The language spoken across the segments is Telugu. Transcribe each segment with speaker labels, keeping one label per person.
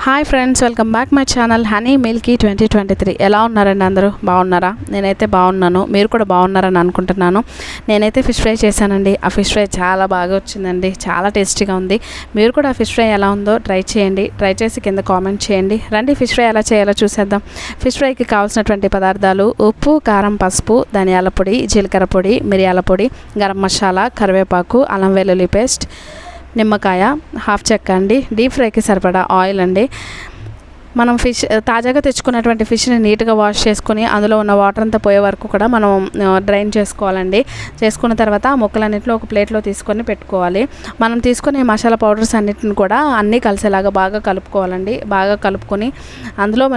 Speaker 1: Hi friends, welcome back my channel honey Milky 2023. ఎలా ఉన్నారండి? అందరూ బాగున్నారా? నేనైతే బాగున్నాను. మీరు కూడా బాగున్నారని అనుకుంటున్నాను. నేనైతే ఫిష్ ఫ్రై చేశానండి. ఆ ఫిష్ ఫ్రై చాలా బాగా వచ్చిందండి. చాలా టేస్టీగా ఉంది. మీరు కూడా ఫిష్ ఫ్రై ఎలా ఉందో ట్రై చేయండి. ట్రై చేసి కింద కామెంట్ చేయండి. రండి ఫిష్ ఫ్రై ఎలా చేయాలో చూసేద్దాం. ఫిష్ ఫ్రైకి కావాల్సినటువంటి పదార్థాలు: ఉప్పు, కారం, పసుపు, ధనియాల పొడి, జీలకర్ర పొడి, మిరియాల పొడి, గరం మసాలా, కరివేపాకు, అల్లం వెల్లుల్లి పేస్ట్, నిమ్మకాయ, హాఫ్ చెక్క అండి. డీప్ ఫ్రైకి సరిపడా ఆయిల్ అండి. మనం తాజాగా తెచ్చుకున్నటువంటి ఫిష్ని నీట్గా వాష్ చేసుకుని అందులో ఉన్న వాటర్ అంతా పోయే వరకు కూడా మనం డ్రైన్ చేసుకోవాలండి. చేసుకున్న తర్వాత ఆ ముక్కలన్నింటిలో ఒక ప్లేట్లో తీసుకొని పెట్టుకోవాలి. మనం తీసుకునే మసాలా పౌడర్స్ అన్నిటిని కూడా అన్నీ కలిసేలాగా బాగా కలుపుకోవాలండి. బాగా కలుపుకొని అందులో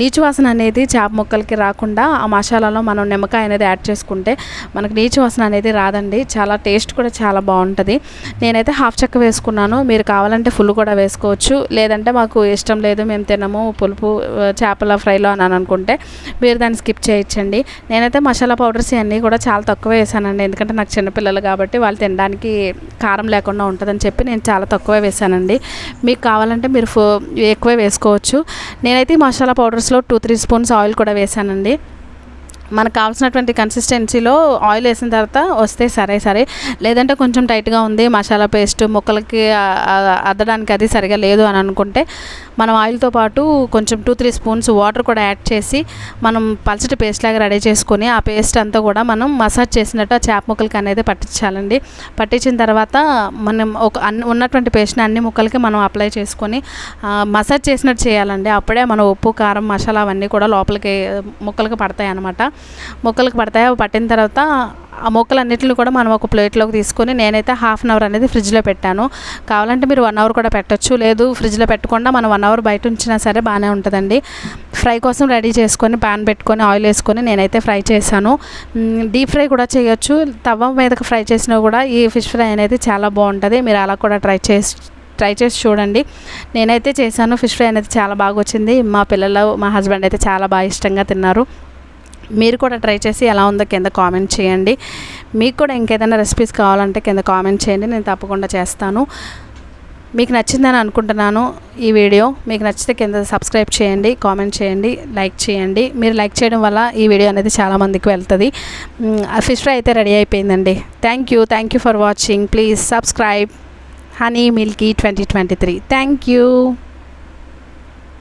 Speaker 1: నీచు వాసన అనేది చేప ముక్కలకి రాకుండా ఆ మసాలాలో మనం నిమ్మకాయ అనేది యాడ్ చేసుకుంటే మనకు నీచు వాసన అనేది రాదండి. చాలా టేస్ట్ కూడా చాలా బాగుంటుంది. నేనైతే హాఫ్ చెక్క వేసుకున్నాను. మీరు కావాలంటే ఫుల్ కూడా వేసుకోవచ్చు. లేదంటే మాకు ఇష్టం లేదు, మేము తినము పులుపు చేపల ఫ్రైలో అని అనుకుంటే మీరు దాన్ని స్కిప్ చేయొచ్చండి. నేనైతే మసాలా పౌడర్స్ ఇవన్నీ కూడా చాలా తక్కువ వేసానండి. ఎందుకంటే నాకు చిన్నపిల్లలు కాబట్టి వాళ్ళు తినడానికి కారం లేకుండా ఉంటుందని చెప్పి నేను చాలా తక్కువ వేసానండి. మీకు కావాలంటే మీరు ఎక్కువే వేసుకోవచ్చు. నేనైతే ఈ మసాలా పౌడర్స్లో 2-3 స్పూన్స్ ఆయిల్ కూడా వేసానండి. మనకు కావాల్సినటువంటి కన్సిస్టెన్సీలో ఆయిల్ వేసిన తర్వాత వస్తే సరే, లేదంటే కొంచెం టైట్గా ఉంది, మసాలా పేస్ట్ ముక్కలకి అద్దడానికి అది సరిగా లేదు అని అనుకుంటే మనం ఆయిల్తో పాటు కొంచెం 2-3 స్పూన్స్ వాటర్ కూడా యాడ్ చేసి మనం పల్చటి పేస్ట్ లాగా రెడీ చేసుకొని ఆ పేస్ట్ అంతా కూడా మనం మసాజ్ చేసినట్టు ఆ చేప ముక్కలకి అనేది పట్టించాలండి. పట్టించిన తర్వాత మనం ఉన్నటువంటి పేస్ట్ని అన్ని ముక్కలకి మనం అప్లై చేసుకొని మసాజ్ చేసినట్టు చేయాలండి. అప్పుడే మన ఉప్పు, కారం, మసాలా అవన్నీ కూడా లోపలికి ముక్కలకి పడతాయి అన్నమాట. ముక్కలకు పడతాయి. అవి పట్టిన తర్వాత ఆ ముక్కలన్నిటిని కూడా మనం ఒక ప్లేట్లోకి తీసుకొని నేనైతే హాఫ్ అన్ అవర్ అనేది ఫ్రిడ్జ్లో పెట్టాను. కావాలంటే మీరు 1 అవర్ కూడా పెట్టచ్చు. లేదు ఫ్రిడ్జ్లో పెట్టకుండా మనం 1 అవర్ బయట ఉంచినా సరే బాగానే ఉంటుందండి. ఫ్రై కోసం రెడీ చేసుకొని ప్యాన్ పెట్టుకొని ఆయిల్ వేసుకొని నేనైతే ఫ్రై చేశాను. డీప్ ఫ్రై కూడా చేయొచ్చు. తవ్వ మీదకి ఫ్రై చేసినా కూడా ఈ ఫిష్ ఫ్రై అనేది చాలా బాగుంటుంది. మీరు అలా కూడా ట్రై చేసి చూడండి. నేనైతే చేశాను. ఫిష్ ఫ్రై అనేది చాలా బాగా వచ్చింది. మా పిల్లలు, మా హస్బెండ్ అయితే చాలా బాగా ఇష్టంగా తిన్నారు. మీరు కూడా ట్రై చేసి ఎలా ఉందో కింద కామెంట్ చేయండి. మీకు కూడా ఇంకేదైనా రెసిపీస్ కావాలంటే కింద కామెంట్ చేయండి, నేను తప్పకుండా చేస్తాను. మీకు నచ్చిందని అనుకుంటున్నాను ఈ వీడియో. మీకు నచ్చితే కింద సబ్స్క్రైబ్ చేయండి, కామెంట్ చేయండి, లైక్ చేయండి. మీరు లైక్ చేయడం వల్ల ఈ వీడియో అనేది చాలామందికి వెళ్తుంది. ఫిష్ ఫ్రై అయితే రెడీ అయిపోయిందండి. Thank you for watching. Please subscribe honey Milky 2023. Thank you.